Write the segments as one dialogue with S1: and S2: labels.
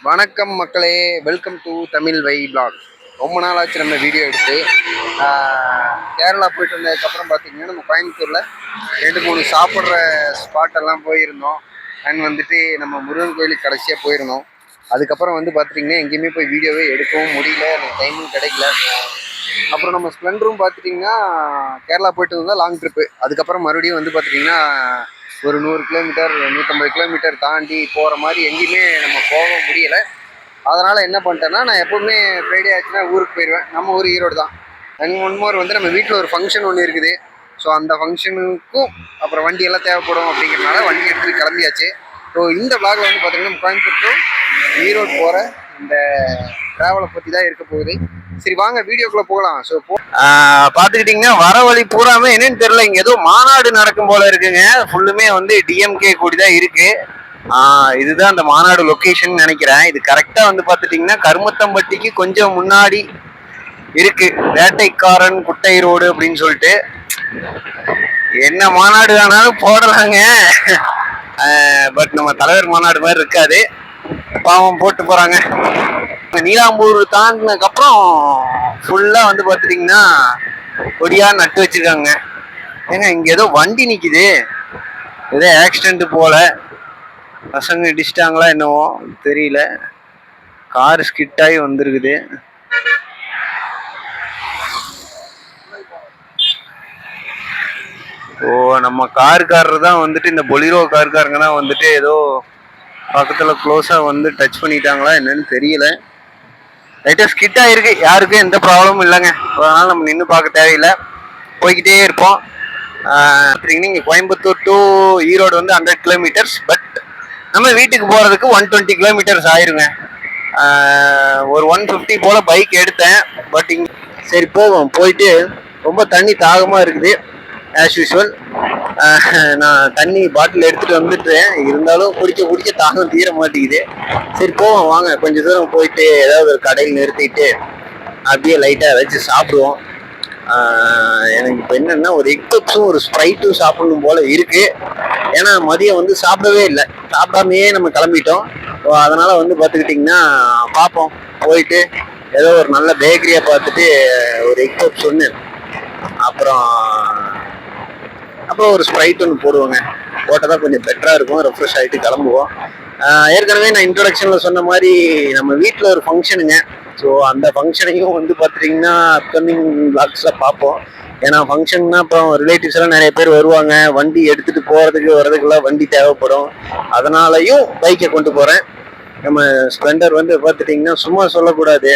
S1: வணக்கம் மக்களே, welcome to Tamil வை பிளாக். ரொம்ப நாள் ஆச்சு நம்ம வீடியோ எடுத்து. கேரளா போயிட்டு வந்ததுக்கப்புறம் பார்த்தீங்கன்னா நம்ம கோயம்புத்தூரில் 2-3 சாப்பிட்ற ஸ்பாட்டெல்லாம் போயிருந்தோம். அண்ட் வந்துட்டு நம்ம முருகன் கோயிலுக்கு கடைசியாக போயிருந்தோம். அதுக்கப்புறம் வந்து பார்த்துட்டிங்கன்னா எங்கேயுமே போய் வீடியோவே எடுக்கவும் முடியல, எனக்கு டைமும் கிடைக்கல. அப்புறம் நம்ம ஸ்ப்ளெண்டரும் பார்த்துட்டிங்கன்னா கேரளா போயிட்டு வந்தால் லாங் ட்ரிப்பு. அதுக்கப்புறம் மறுபடியும் வந்து பார்த்துட்டிங்கன்னா ஒரு 100 கிலோமீட்டர் 150 கிலோமீட்டர் தாண்டி போகிற மாதிரி எங்கேயுமே நம்ம போக முடியலை. அதனால் என்ன பண்ணிட்டேன்னா, நான் எப்போவுமே ஃப்ரைடே ஆச்சுன்னா ஊருக்கு போயிடுவேன். நம்ம ஊர் ஈரோடு தான். அண்ட் ஒன் மோர் வந்து நம்ம வீட்டில் ஒரு ஃபங்க்ஷன் ஒன்று இருக்குது. ஸோ அந்த ஃபங்க்ஷனுக்கும் அப்புறம் வண்டியெல்லாம் தேவைப்படும் அப்படிங்கிறனால வண்டி எடுத்துகிட்டு கிளம்பியாச்சு. ஸோ இந்த விளாகில் வந்து பார்த்திங்கன்னா கோயம்புத்தூர் டு ஈரோடு போகிற இந்த ட்ராவலை பற்றி தான் இருக்க போகுது. சரி வாங்க வீடியோக்குள்ளே போகலாம். ஸோ பார்த்துக்கிட்டிங்கன்னா வர வழி பூராமே என்னன்னு தெரியல, இங்கே ஏதோ மாநாடு நடக்கும் போல இருக்குங்க. ஃபுல்லுமே வந்து டிஎம்கே கூடி தான் இருக்குது. இதுதான் அந்த மாநாடு லொக்கேஷன் நினைக்கிறேன். இது கரெக்டா வந்து பாத்துட்டீங்கன்னா கருமத்தம்பட்டிக்கு கொஞ்சம் முன்னாடி இருக்கு, வேட்டைக்காரன் குட்டை ரோடு அப்படின்னு சொல்லிட்டு. என்ன மாநாடு ஆனாலும் போடலாங்க, பட் நம்ம தலைவர் மாநாடு மாதிரி இருக்காது. பாவம் போட்டு போறாங்க. நீலாம்பூர் தாண்டினதுக்கு அப்புறம் ஃபுல்லா வந்து பாத்துட்டீங்கன்னா கொடியா நட்டு வச்சிருக்காங்க. ஏங்க இங்க ஏதோ வண்டி நிக்குது, ஏதோ ஆக்சிடென்ட் போல, பசங்க இடிச்சிட்டாங்களா என்னவோ தெரியல. கார் ஸ்கிட் ஆகி வந்திருக்குது. ஓ, நம்ம காருக்காரர் தான் வந்துட்டு, இந்த பொலிரோ காருக்காரங்க தான் வந்துட்டு ஏதோ பக்கத்துல க்ளோஸா வந்து டச் பண்ணிட்டாங்களா என்னன்னு தெரியல. லைட்டா ஸ்கிட் ஆயிருக்கு, யாருக்கும் எந்த ப்ராப்ளமும் இல்லைங்க. அதனால நம்ம நின்று பார்க்க தேவையில்லை, போய்கிட்டே இருப்போம். இங்கே கோயம்புத்தூர் டு ஈரோடு வந்து 100 கிலோமீட்டர்ஸ். பட் நம்ம வீட்டுக்கு போகிறதுக்கு 120 கிலோமீட்டர்ஸ் ஆயிருங்க. ஒரு 150 போல் பைக் எடுத்தேன். பட் இங்கே சரி போவோம். போயிட்டு ரொம்ப தண்ணி தாகமாக இருக்குது ஆஸ் யூஷுவல். நான் தண்ணி பாட்டில் எடுத்துகிட்டு வந்துட்டேன், இருந்தாலும் குடிக்க தாகம் தீர மாட்டேங்குது. சரி போவோம் வாங்க, கொஞ்சம் தூரம் போயிட்டு ஏதாவது ஒரு கடையில் நிறுத்திட்டு அப்படியே லைட்டாக ஏதாச்சும் சாப்பிடுவோம். எனக்கு இப்போ என்னன்னா ஒரு எக் பப்ஸும் ஒரு ஸ்ப்ரைட்டும் சாப்பிடணும் போல இருக்கு. ஏன்னா மதியம் வந்து சாப்பிடவே இல்லை, சாப்பிடாமையே நம்ம கிளம்பிட்டோம். அதனால வந்து பார்த்துக்கிட்டிங்கன்னா பார்ப்போம், போயிட்டு ஏதோ ஒரு நல்ல பேக்கரியை பார்த்துட்டு ஒரு எக் பப்ஸ் ஒன்று, அப்புறம் ஒரு ஸ்ப்ரைட் ஒன்று போடுவோங்க. போட்டால் தான் கொஞ்சம் பெட்டராக இருக்கும், ரெஃப்ரெஷ் ஆகிட்டு கிளம்புவோம். ஏற்கனவே நான் இன்ட்ரோடக்ஷனில் சொன்ன மாதிரி நம்ம வீட்டில் ஒரு ஃபங்க்ஷனுங்க. ஸோ அந்த ஃபங்க்ஷனையும் வந்து பார்த்துட்டிங்கன்னா அப்கமிங் பிளாக்ஸில் பார்ப்போம். ஏன்னா ஃபங்க்ஷன்னா அப்புறம் ரிலேட்டிவ்ஸ் எல்லாம் நிறைய பேர் வருவாங்க, வண்டி எடுத்துகிட்டு போகிறதுக்கு வர்றதுக்கெல்லாம் வண்டி தேவைப்படும். அதனாலையும் பைக்கை கொண்டு போகிறேன். நம்ம ஸ்ப்ளெண்டர் வந்து பார்த்துட்டிங்கன்னா சும்மா சொல்லக்கூடாது,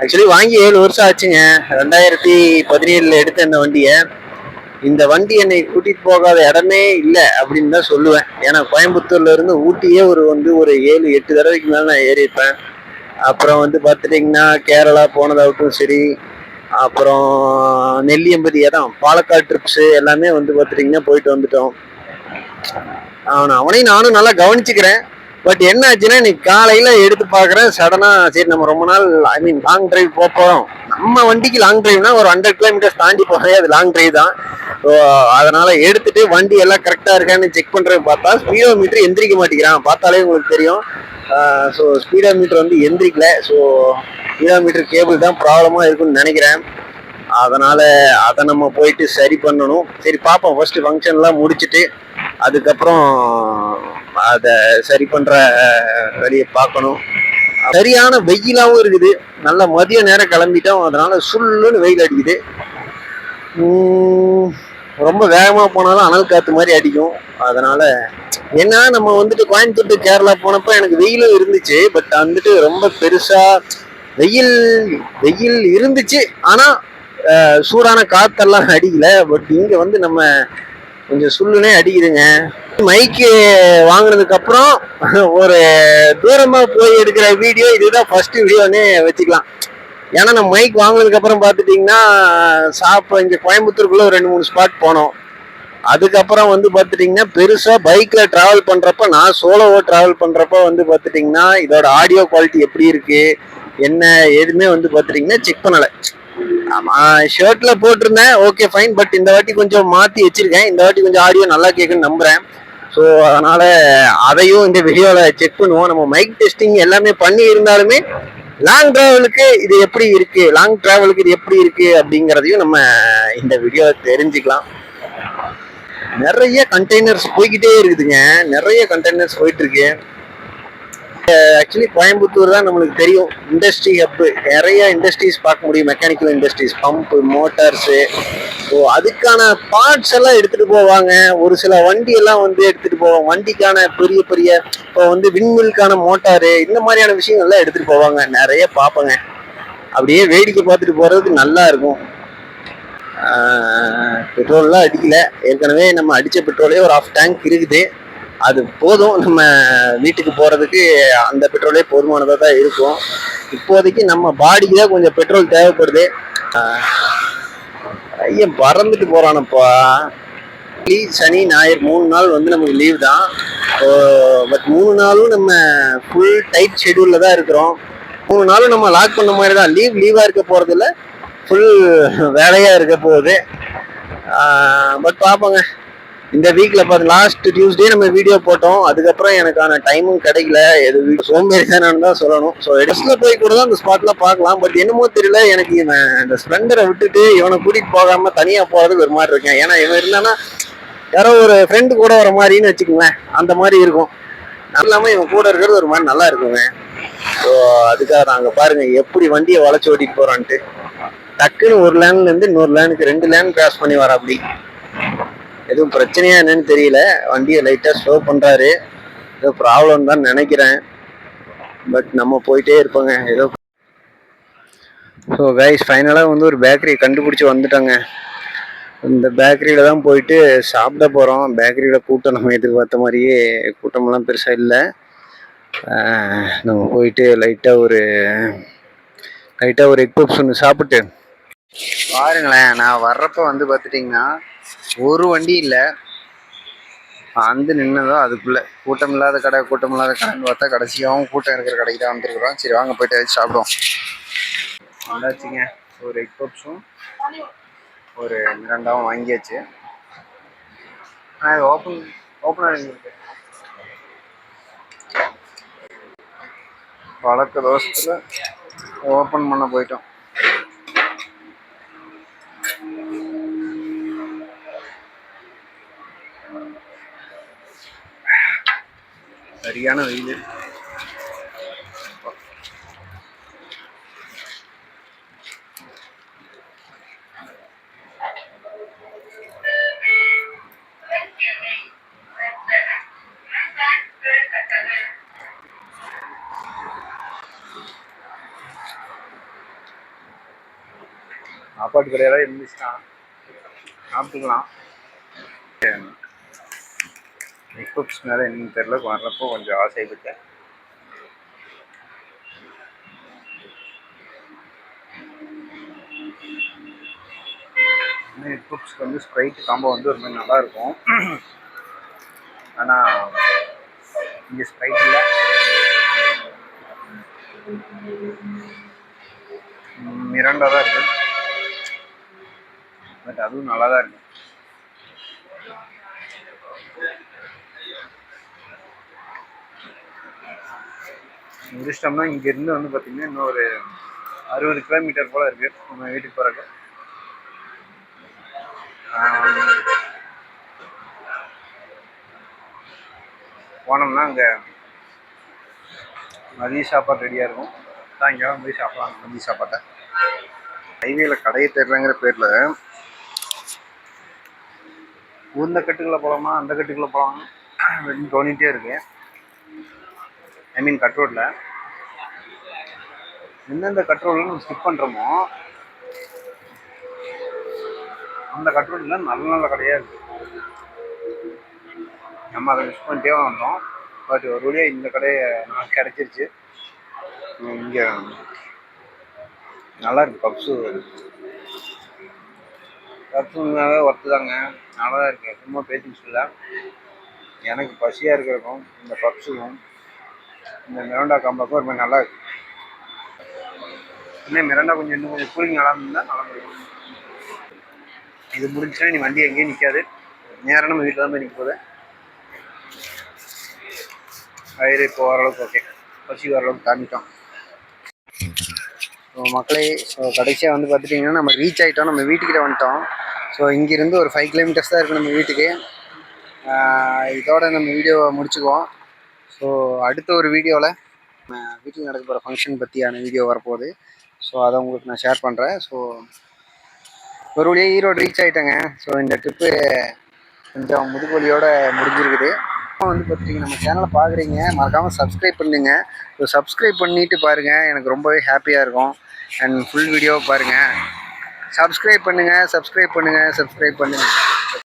S1: ஆக்சுவலி வாங்கி 7 வருஷம் ஆச்சுங்க. 2017 எடுத்த இந்த வண்டியை. இந்த வண்டி என்னை கூட்டிட்டு போகாத இடமே இல்லை அப்படின்னு தான் சொல்லுவேன். ஏன்னா கோயம்புத்தூர்ல இருந்து ஊட்டியே ஒரு 7-8 தடவைக்கு மேலே நான் ஏறிப்பேன். அப்புறம் வந்து பார்த்துட்டிங்கன்னா கேரளா போனதாகட்டும் சரி, அப்புறம் நெல்லியம்பதி இடம், பாலக்காடு ட்ரிப்ஸு எல்லாமே வந்து பார்த்துட்டிங்கன்னா போயிட்டு வந்துட்டோம். அவனையும் நானும் நல்லா கவனிச்சுக்கிறேன். பட் என்ன ஆச்சுன்னா இன்னைக்கு காலையில் எடுத்து பார்க்குறேன், சடனாக சரி நம்ம ரொம்ப நாள் லாங் டிரைவ் போகிறோம். நம்ம வண்டிக்கு லாங் டிரைவ்னா ஒரு 100 கிலோமீட்டர்ஸ் தாண்டி போகிறதே அது லாங் டிரைவ் தான். ஸோ அதனால் எடுத்துகிட்டு வண்டி எல்லாம் கரெக்டாக இருக்கான்னு செக் பண்ணுறது பார்த்தா ஸ்பீடோ மீட்டர் எந்திரிக்க மாட்டேங்கிறான். பார்த்தாலே உங்களுக்கு தெரியும். ஸோ ஸ்பீடோ மீட்டர் வந்து எந்திரிக்கல. ஸோ ஸ்பீடோ மீட்டர் கேபிள் தான் ப்ராப்ளமாக இருக்குன்னு நினைக்கிறேன். அதனால் அதை நம்ம போயிட்டு சரி பண்ணணும். சரி பார்ப்போம், ஃபர்ஸ்ட் ஃபங்க்ஷன்லாம் முடிச்சுட்டு அதுக்கப்புறம் அதை சரி பண்ணுற வழியை பார்க்கணும். சரியான வெயிலாகவும் இருக்குது, நல்ல மதிய நேரம் கிளம்பிட்டோம், அதனால சுள்ளுன்னு வெயில் அடிக்குது. ரொம்ப வேகமாக போனாலும் அனல் காற்று மாதிரி அடிக்கும். அதனால ஏன்னா நம்ம வந்துட்டு கோயம்புத்தூர் கேரளா போனப்போ எனக்கு வெயிலும் இருந்துச்சு. பட் வந்துட்டு ரொம்ப பெருசா வெயில் இருந்துச்சு, ஆனால் சூடான காத்தெல்லாம் அடிக்கல. பட் இங்கே வந்து நம்ம கொஞ்சம் சுள்ளுனே அடிக்குதுங்க. மைக்கு வாங்கினதுக்கு அப்புறம் ஒரு தூரமா போய் எடுக்கிற வீடியோ இதுதான் ஃபர்ஸ்ட் வீடியோன்னே வச்சுக்கலாம். ஏன்னா நம்ம மைக் வாங்கினதுக்கு அப்புறம் பார்த்துட்டிங்கன்னா இங்கே கோயம்புத்தூருக்குள்ள ஒரு 2-3 ஸ்பாட் போனோம். அதுக்கப்புறம் வந்து பார்த்துட்டிங்கன்னா பெருசாக பைக்கில் ட்ராவல் பண்ணுறப்ப, நான் சோலோவோ ட்ராவல் பண்ணுறப்ப வந்து பார்த்துட்டிங்கன்னா இதோட ஆடியோ குவாலிட்டி எப்படி இருக்குது என்ன ஏதுமே வந்து பார்த்துட்டிங்கன்னா செக் பண்ணலை. ஷர்ட்ல போட்டிருந்தேன், ஓகே ஃபைன். பட் இந்த வாட்டி கொஞ்சம் மாற்றி வச்சிருக்கேன், இந்த வாட்டி கொஞ்சம் ஆடியோ நல்லா கேட்குன்னு நம்புகிறேன்.
S2: ஸோ அதனால் அதையும் இந்த வீடியோவில் செக் பண்ணுவோம். நம்ம மைக் டெஸ்டிங் எல்லாமே பண்ணி இருந்தாலுமே லாங் டிராவலுக்கு இது எப்படி இருக்கு அப்படிங்கிறதையும் நம்ம இந்த வீடியோ தெரிஞ்சுக்கலாம். நிறைய கண்டெய்னர்ஸ் போய்கிட்டே இருக்குதுங்க, நிறைய கண்டெய்னர்ஸ் போயிட்டு இருக்கு. ஆக்சுவலி கோயம்புத்தூர் தான் நம்மளுக்கு தெரியும் இண்டஸ்ட்ரி ஹப்பு. நிறைய இண்டஸ்ட்ரீஸ் பார்க்க முடியும், mechanical industries, pump, motors. So அதுக்கான பார்ட்ஸ் எல்லாம் எடுத்துட்டு போவாங்க. ஒரு சில வண்டி எல்லாம் வந்து எடுத்துட்டு போவாங்க, வண்டிக்கான பெரிய பெரிய இப்போ வந்து விண்மில்கான மோட்டாரு, இந்த மாதிரியான விஷயங்கள்லாம் எடுத்துட்டு போவாங்க. நிறைய பார்ப்பேங்க, அப்படியே வேடிக்கை பார்த்துட்டு போறதுக்கு நல்லா இருக்கும். பெட்ரோல்லாம் அடிக்கல, ஏற்கனவே நம்ம அடித்த பெட்ரோலே ஒரு 1/2 டேங்க் இருக்குது. அது போதும், நம்ம வீட்டுக்கு போகிறதுக்கு அந்த பெட்ரோலே போதுமானதாக தான் இருக்கும். இப்போதைக்கு நம்ம பாடிக்கு தான் கொஞ்சம் பெட்ரோல் தேவைப்படுது. ஐயன் பறந்துட்டு போகிறானப்பா. சனி ஞாயிறு 3 நாள் வந்து நமக்கு லீவ் தான். பட் 3 நாளும் நம்ம ஃபுல் டைட் ஷெடியூலில் தான் இருக்கிறோம். 3 நாளும் நம்ம லாக் பண்ண மாதிரி தான். லீவாக இருக்க போகிறதில்ல, ஃபுல் வேலையாக இருக்க போகுது. பட் பார்ப்போங்க. இந்த வீக்கில் பார்த்து லாஸ்ட் டியூஸ்டே நம்ம வீடியோ போட்டோம், அதுக்கப்புறம் எனக்கான டைமும் கிடைக்கல. எது சோம்பேறி தானு தான் சொல்லணும். ஸோ எடஸில் போய் கூட தான் அந்த ஸ்பாட்டில் பார்க்கலாம். பட் என்னமோ தெரியல, எனக்கு இவன் இந்த ஸ்ப்ளெண்டரை விட்டுட்டு இவனை கூட்டிகிட்டு போகாமல் தனியாக போகிறதுக்கு ஒரு மாதிரி இருக்கேன். ஏன்னா இவன் இருந்தானா யாரோ ஒரு ஃப்ரெண்டு கூட வர மாதிரின்னு வச்சுக்கோங்களேன், அந்த மாதிரி இருக்கும். இல்லாமல் இவன் கூட இருக்கிறது ஒரு மாதிரி நல்லா இருக்குங்க. ஸோ அதுக்காக தான் அங்கே பாருங்கள் எப்படி வண்டியை வளைச்சி ஓட்டிட்டு போகிறான்ட்டு. டக்குன்னு ஒரு லேன்லேருந்து இன்னொரு லேனுக்கு 2 லேன் கிராஸ் பண்ணி வர. அப்படி எதுவும் பிரச்சனையா என்னன்னு தெரியல. வண்டியை லைட்டாக ஸ்லோ பண்ணுறாரு, ஏதோ ப்ராப்ளம் தான் நினைக்கிறேன். பட் நம்ம போயிட்டே இருப்போங்க ஏதோ. ஸோ கைஸ், ஃபைனலாக வந்து ஒரு பேக்கரி கண்டுபிடிச்சி வந்துட்டோங்க. இந்த பேக்கரியில் தான் போயிட்டு சாப்பிட போகிறோம். பேக்கரியில் கூட்டம் நம்ம எதிர்பார்த்த மாதிரியே கூட்டமெல்லாம் பெருசாக இல்லை. நம்ம போயிட்டு லைட்டாக ஒரு எக் பப்ஸ் ஒன்று சாப்பிட்டு பாருங்களேன். நான் வர்றப்ப வந்து பார்த்துட்டிங்கன்னா ஒரு வண்டி இல்லை, வந்து நின்னதோ அதுக்குள்ளே கூட்டம் இல்லாத கடைன்னு பார்த்தா கடைசியாகவும் கூட்டம் இருக்கிற கடைக்கு தான் வந்துருக்குறோம். சரி வாங்க போயிட்டு ஏதாச்சும் சாப்பிடுவோம். வந்தாச்சுங்க. ஒரு எக் பப்ஸும் ஒரு மிராண்டாவும் வாங்கியாச்சு. இது ஓப்பனாக இருக்கு. வழக்க தோசத்தில் ஓப்பன் பண்ண போயிட்டோம். சரியான வெயில். சாப்பாட்டு கடையெல்லாம் இருந்துச்சுன்னா சாப்பிட்டுக்கலாம். எக் பப்ஸ் மேலே என்னன்னு தெரியல, வர்றப்போ கொஞ்சம் ஆசைப்பட்டேன். எக் பப்ஸ்க்கு வந்து ஸ்ப்ரைட் காம்போ வந்து ஒரு மாதிரி நல்லாயிருக்கும். ஆனால் இங்கே ஸ்ப்ரைட் இல்லை, மிராண்டா தான் இருக்குது. பட் அதுவும் நல்லா தான் இருக்கு. முடிச்சிட்டோம்னா இங்கேருந்து வந்து பார்த்திங்கன்னா இன்னும் ஒரு 60 கிலோமீட்டர் போல் இருக்குது நம்ம வீட்டுக்கு போகிறக்கு. போனோம்னா அங்கே மதிய சாப்பாடு ரெடியாக இருக்கும். சாயங்காலம் போய் சாப்பிடலாம் மதிய சாப்பாட்டை. ஹைவேல கடையை தேடுறங்கிற பேரில் இந்த கட்டுக்குள்ளே போகலாமா அந்த கட்டுக்குள்ளே போகலாமா அப்படின்னு தோணிகிட்டே இருக்கு. ஐ மீன் கட் ரோட்டில் எந்தெந்த கட் ரோடில் நம்ம ஸ்கிப் பண்ணுறோமோ அந்த கட் ரோட்டில் நல்ல நல்ல கடையாக இருக்குது. நம்ம அதை மிஸ் பண்ணிட்டே வந்தோம். பட் ஒரு வழியாக இந்த கடையை நான் கிடச்சிருச்சு. இங்கே நல்லா இருக்குது. பப்ஸு உண்மையாகவே ஒர்த்து தாங்க, நல்லா தான் இருக்குது. சும்மா பேசிட்டு இல்லை, எனக்கு பசியாக இருக்கிறக்கும் இந்த பப்ஸுக்கும் இந்த மிராண்டா காம்பாக்கும் ஒரு மாதிரி நல்லா இருக்குது. இன்னும் மிராண்டா இன்னும் கொஞ்சம் கூலிங் நல்லா இருந்தால் நல்லா முடியும். இது முடிஞ்சுன்னா நீ வண்டி எங்கேயும் நிற்காது, நேரம் நம்ம வீட்டில் தான் போய் நிற்க போகுது.
S1: வயிறு இப்போ ஓரளவுக்கு ஓகே, பசி ஓரளவுக்கு தாண்டிட்டோம். ஸோ மக்களே, ஸோ கடைசியாக வந்து பார்த்துட்டிங்கன்னா நம்ம ரீச் ஆகிட்டோம், நம்ம வீட்டுக்கிட்ட வந்துட்டோம். ஸோ இங்கேருந்து ஒரு 5 கிலோமீட்டர்ஸ் தான் இருக்குது நம்ம வீட்டுக்கு. இதோட நம்ம வீடியோவை முடிச்சுக்குவோம். ஸோ அடுத்த ஒரு வீடியோவில் வீட்டில் நடக்க போகிற ஃபங்க்ஷன் பற்றியான வீடியோ வரப்போகுது. ஸோ அதை உங்களுக்கு நான் ஷேர் பண்ணுறேன். ஸோ ஒரு வழியாக ஈரோடு ரீச் ஆகிட்டேங்க. ஸோ இந்த ட்ரிப்பு கொஞ்சம் முதுகுவலியோடு முடிஞ்சிருக்குது. வந்து பார்த்துட்டிங்க நம்ம சேனலை பார்க்குறீங்க, மறக்காமல் சப்ஸ்கிரைப் பண்ணுங்க. ஸோ சப்ஸ்கிரைப் பண்ணிவிட்டு பாருங்கள், எனக்கு ரொம்பவே ஹாப்பியாக இருக்கும். அண்ட் ஃபுல் வீடியோவை பாருங்கள். சப்ஸ்கிரைப் பண்ணுங்கள்.